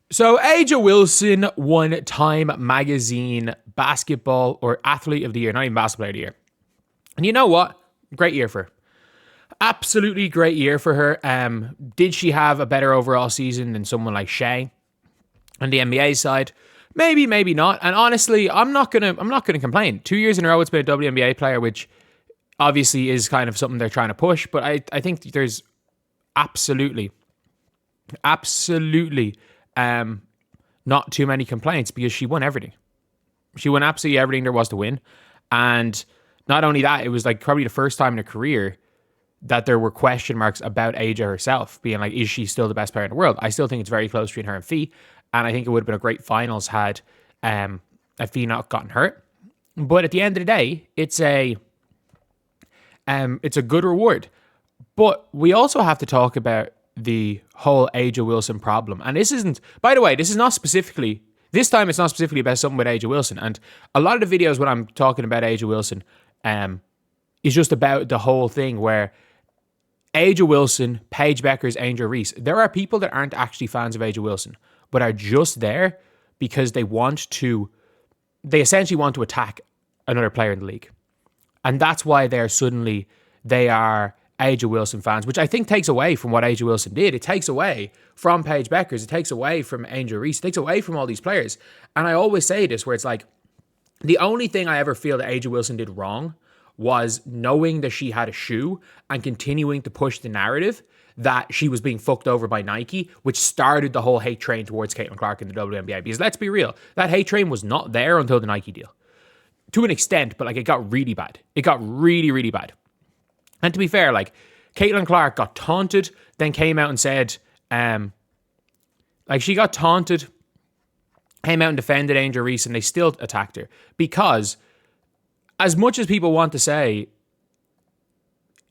So Aja Wilson won Time Magazine Basketball or Athlete of the Year, not even Basketball of the Year. And you know what? Great year for her. Absolutely great year for her. Did she have a better overall season than someone like Shea on the NBA side? Maybe, maybe not. And honestly, I'm not gonna complain. 2 years in a row, it's been a WNBA player, which obviously is kind of something they're trying to push. But I think there's absolutely not too many complaints because she won everything. She won absolutely everything there was to win. And not only that, it was like probably the first time in her career that there were question marks about Aja herself, being like, is she still the best player in the world? I still think it's very close between her and Fee. And I think it would have been a great finals had Fee not gotten hurt. But at the end of the day, it's a good reward. But we also have to talk about the whole Aja Wilson problem. And this isn't, by the way, this time it's not specifically about something with Aja Wilson. And a lot of the videos when I'm talking about Aja Wilson is just about the whole thing where Aja Wilson, Paige Beckers, Angel Reese, there are people that aren't actually fans of Aja Wilson, but are just there because they essentially want to attack another player in the league. And that's why they are Aja Wilson fans, which I think takes away from what Aja Wilson did. It takes away from Paige Beckers. It takes away from Angel Reese. It takes away from all these players. And I always say this, where it's like, the only thing I ever feel that Aja Wilson did wrong was knowing that she had a shoe and continuing to push the narrative that she was being fucked over by Nike, which started the whole hate train towards Caitlin Clark in the WNBA. Because let's be real, that hate train was not there until the Nike deal. To an extent, but like it got really bad. It got really, really bad. And to be fair, like Caitlin Clark got taunted, then came out and said, she got taunted, came out and defended Angel Reese, and they still attacked her. Because as much as people want to say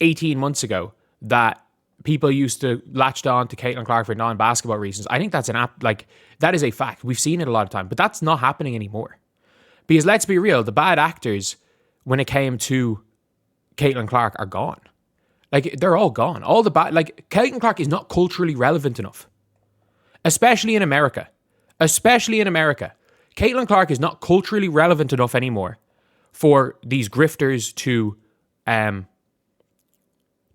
18 months ago that people used to latch on to Caitlin Clark for non-basketball reasons, I think that is a fact. We've seen it a lot of time, but that's not happening anymore. Because let's be real, the bad actors when it came to Caitlin Clark are gone. Like, they're all gone. All the bad, like, Caitlin Clark is not culturally relevant enough. Especially in America. Caitlin Clark is not culturally relevant enough anymore for these grifters to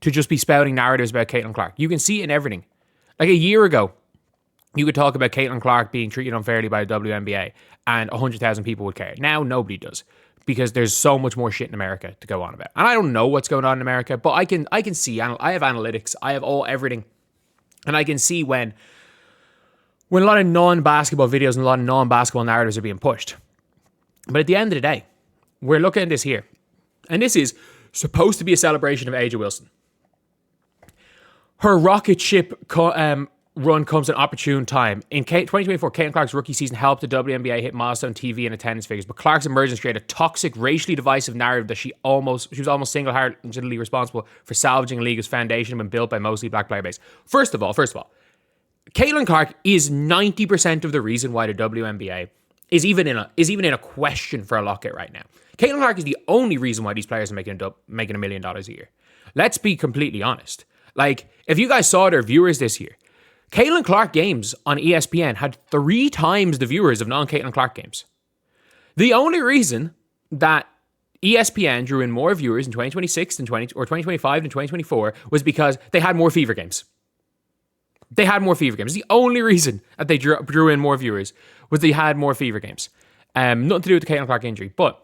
just be spouting narratives about Caitlin Clark. You can see it in everything. Like a year ago, you could talk about Caitlin Clark being treated unfairly by the WNBA and 100,000 people would care. Now, nobody does. Because there's so much more shit in America to go on about. And I don't know what's going on in America, but I can see, I have analytics, I have everything. And I can see when a lot of non-basketball videos and a lot of non-basketball narratives are being pushed. But at the end of the day, we're looking at this here. And this is supposed to be a celebration of Aja Wilson. Her rocket ship run comes at an opportune time. In 2024, Caitlin Clark's rookie season helped the WNBA hit milestone TV and attendance figures, but Clark's emergence created a toxic, racially divisive narrative that she was almost single-handedly responsible for salvaging a league whose foundation had been built by mostly black player base. First of all, Caitlin Clark is 90% of the reason why the WNBA is even in a question for a lockout right now. Caitlin Clark is the only reason why these players are making $1 million a year. Let's be completely honest. Like, if you guys saw their viewers this year, Caitlin Clark games on ESPN had 3 times the viewers of non-Caitlin Clark games. The only reason that ESPN drew in more viewers in 2026 than 2025 than 2024 was because they had more Fever games. They had more Fever games. The only reason that they drew in more viewers was they had more Fever games. Nothing to do with the Caitlin Clark injury, but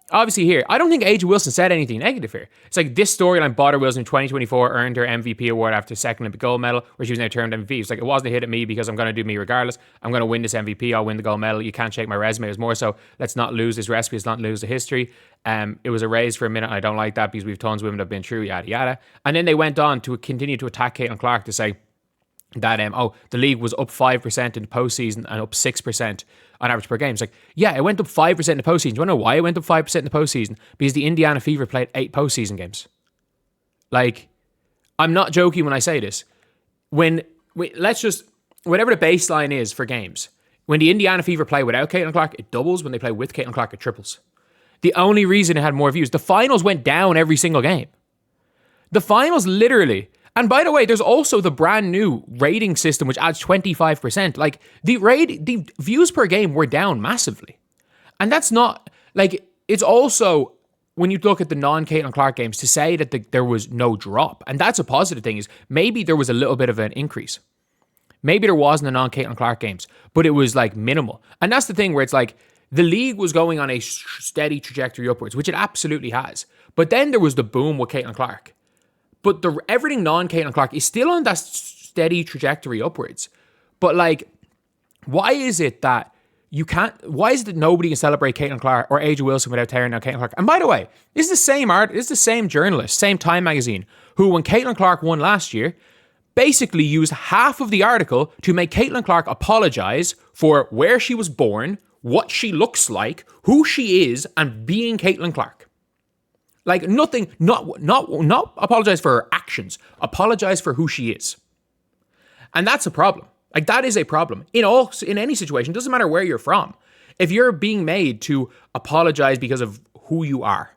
obviously here, I don't think Aja Wilson said anything negative here. It's like this storyline, Botter Wilson in 2024 earned her MVP award after second Olympic gold medal, where she was now termed MVP. It's like, it wasn't a hit at me because I'm going to do me regardless. I'm going to win this MVP. I'll win the gold medal. You can't shake my resume. It was more so, let's not lose this recipe. Let's not lose the history. It was a raise for a minute. I don't like that because we have tons of women that have been through, yada, yada. And then they went on to continue to attack Caitlin Clark to say that, the league was up 5% in the postseason and up 6% on average per game. It's like, yeah, it went up 5% in the postseason. Do you want to know why it went up 5% in the postseason? Because the Indiana Fever played 8 postseason games. Like, I'm not joking when I say this. Whatever the baseline is for games, when the Indiana Fever play without Caitlin Clark, it doubles. When they play with Caitlin Clark, it triples. The only reason it had more views, the finals went down every single game. The finals literally, And by the way, there's also the brand new rating system, which adds 25%. Like, the views per game were down massively. And that's not, like, it's also, when you look at the non-Caitlin Clark games, to say that there was no drop, and that's a positive thing, is maybe there was a little bit of an increase. Maybe there wasn't the non-Caitlin Clark games, but it was, like, minimal. And that's the thing where it's like, the league was going on a steady trajectory upwards, which it absolutely has. But then there was the boom with Caitlin Clark. But everything non-Caitlin Clark is still on that steady trajectory upwards. But, like, why is it that why is it that nobody can celebrate Caitlin Clark or A'ja Wilson without tearing down Caitlin Clark? And by the way, this is the same journalist, same Time magazine, who, when Caitlin Clark won last year, basically used half of the article to make Caitlin Clark apologize for where she was born, what she looks like, who she is, and being Caitlin Clark. Like, nothing, not apologize for her actions, apologize for who she is. And that's a problem. Like, that is a problem in any situation. Doesn't matter where you're from. If you're being made to apologize because of who you are,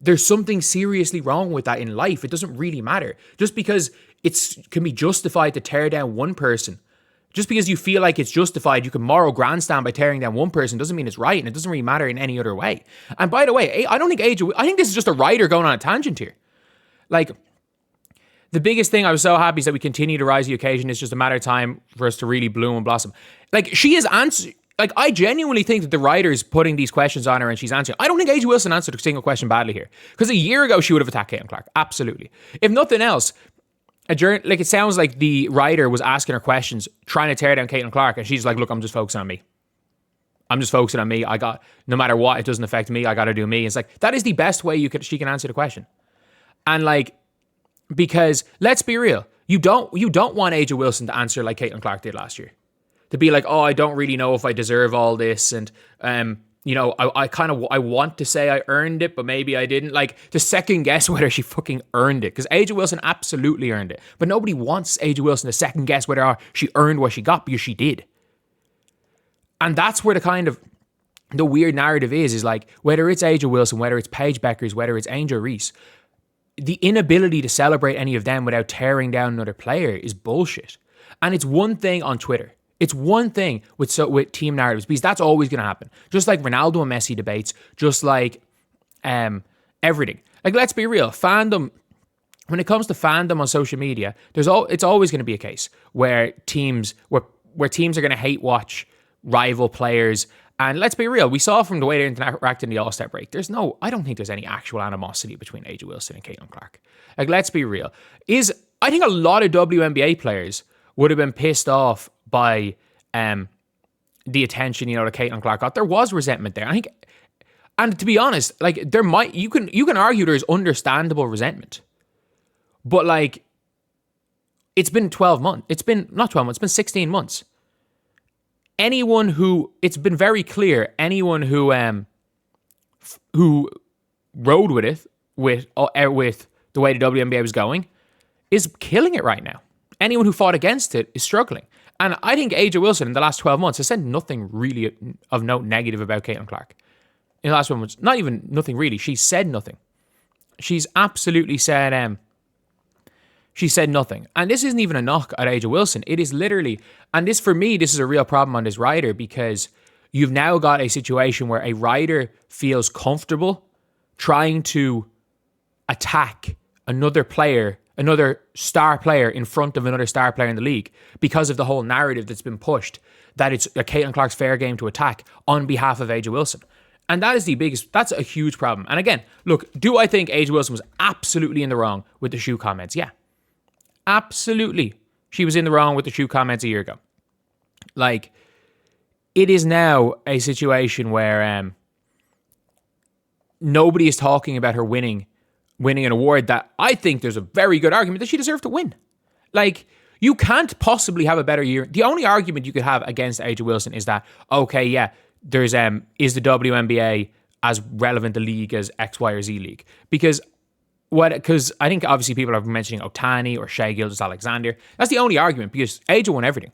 there's something seriously wrong with that in life. It doesn't really matter. Just because it can be justified to tear down one person, just because you feel like it's justified, you can moral grandstand by tearing down one person, doesn't mean it's right, and it doesn't really matter in any other way. And by the way, I think this is just a writer going on a tangent here. Like, the biggest thing, I was so happy, is that we continue to rise to the occasion. It's just a matter of time for us to really bloom and blossom. Like, she is answering. Like, I genuinely think that the writer's putting these questions on her and she's answering. I don't think A'ja Wilson answered a single question badly here. Because a year ago, she would have attacked Caitlin Clark. Absolutely. If nothing else, it sounds like the writer was asking her questions, trying to tear down Caitlin Clark, and she's like, look, I'm just focusing on me. I'm just focusing on me. No matter what, it doesn't affect me. I got to do me. It's like, that is the best way she can answer the question. And, like, because let's be real, you don't want A'ja Wilson to answer like Caitlin Clark did last year, to be like, oh, I don't really know if I deserve all this, and I want to say I earned it, but maybe I didn't. Like, to second guess whether she fucking earned it, because A'ja Wilson absolutely earned it, but nobody wants A'ja Wilson to second guess whether she earned what she got, because she did. And that's where the weird narrative is like, whether it's A'ja Wilson, whether it's Paige Beckers, whether it's Angel Reese, the inability to celebrate any of them without tearing down another player is bullshit. And it's one thing on Twitter. It's one thing with team narratives, because that's always going to happen. Just like Ronaldo and Messi debates, just like everything. Like, let's be real, fandom, when it comes to fandom on social media, it's always going to be a case where teams are going to hate watch rival players. And let's be real, we saw from the way they interacted in the All-Star break, I don't think there's any actual animosity between A'ja Wilson and Caitlin Clark. Like, let's be real. I think a lot of WNBA players would have been pissed off by the attention, that Caitlin Clark got. There was resentment there. I think, and to be honest, like, you can argue there's understandable resentment. But, like, it's been 12 months. It's been not 12 months, it's been 16 months. It's been very clear, anyone who rode with it, with the way the WNBA was going, is killing it right now. Anyone who fought against it is struggling. And I think A'ja Wilson in the last 12 months has said nothing really of note negative about Caitlin Clark. In the last 12 months, not even nothing really. She's said nothing. She's absolutely said she said nothing. And this isn't even a knock at A'ja Wilson. It is literally, and this, for me, this is a real problem on this writer, because you've now got a situation where a writer feels comfortable trying to attack another star player in front of another star player in the league, because of the whole narrative that's been pushed that it's a Caitlin Clark's fair game to attack on behalf of A'ja Wilson. And that's a huge problem. And again, look, do I think A'ja Wilson was absolutely in the wrong with the shoe comments? Yeah. Absolutely. She was in the wrong with the shoe comments a year ago. Like, it is now a situation where nobody is talking about her winning an award that I think there's a very good argument that she deserved to win. Like, you can't possibly have a better year. The only argument you could have against A'ja Wilson is that, okay, yeah, there's is the WNBA as relevant a league as X, Y, or Z league? Because I think obviously people are mentioning Otani or Shai Gilgeous-Alexander. That's the only argument, because A'ja won everything.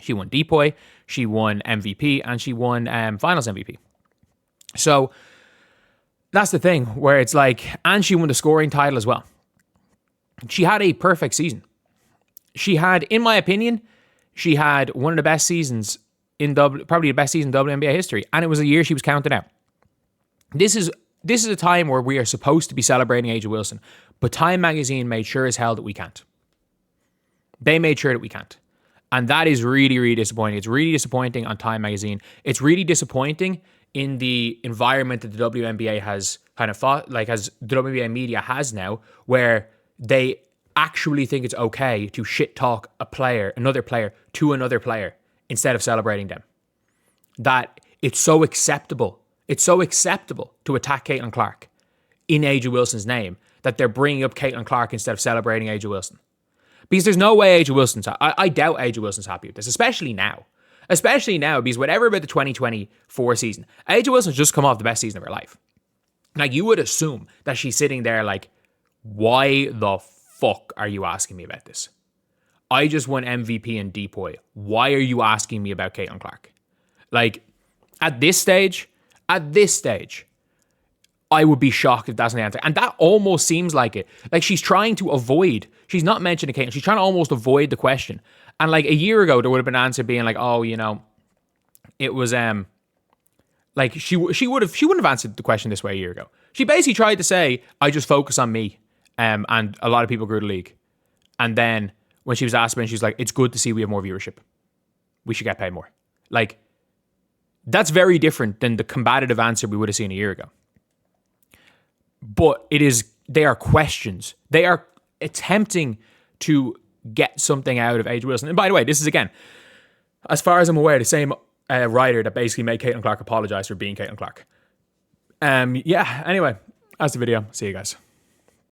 She won Depoy, she won MVP, and she won Finals MVP. So that's the thing, where it's like, and she won the scoring title as well. She had a perfect season. She had, in my opinion, she had one of the best seasons probably the best season in WNBA history, and it was a year she was counted out. This is a time where we are supposed to be celebrating A'ja Wilson, but Time Magazine made sure as hell that we can't. They made sure that we can't. And that is really, really disappointing. It's really disappointing on Time Magazine. It's really disappointing in the environment that the WNBA has kind of fought, like as the WNBA media has now, where they actually think it's okay to shit talk another player to another player instead of celebrating them. That it's so acceptable. It's so acceptable to attack Caitlin Clark in A'ja Wilson's name that they're bringing up Caitlin Clark instead of celebrating A'ja Wilson. Because there's no way A'ja Wilson's... I doubt A'ja Wilson's happy with this, especially now. Especially now, because whatever about the 2024 season, A'ja Wilson's just come off the best season of her life. Like, you would assume that she's sitting there like, why the fuck are you asking me about this? I just won MVP in Depoy. Why are you asking me about Caitlin Clark? Like, at this stage, I would be shocked if that's not the answer. And that almost seems like it. Like, she's trying to avoid, she's not mentioning Caitlin, she's trying to almost avoid the question. And like a year ago, there would have been an answer being like, oh, you know, it was, like she wouldn't have answered the question this way a year ago. She basically tried to say, I just focus on me. And a lot of people grew the league. And then when she was asked about it, she was like, it's good to see we have more viewership. We should get paid more. Like, that's very different than the combative answer we would have seen a year ago. But they are questions. They are attempting to get something out of A'ja Wilson. And by the way, this is, again, as far as I'm aware, the same writer that basically made Caitlin Clark apologize for being Caitlin Clark. Yeah, anyway, that's the video. See you guys.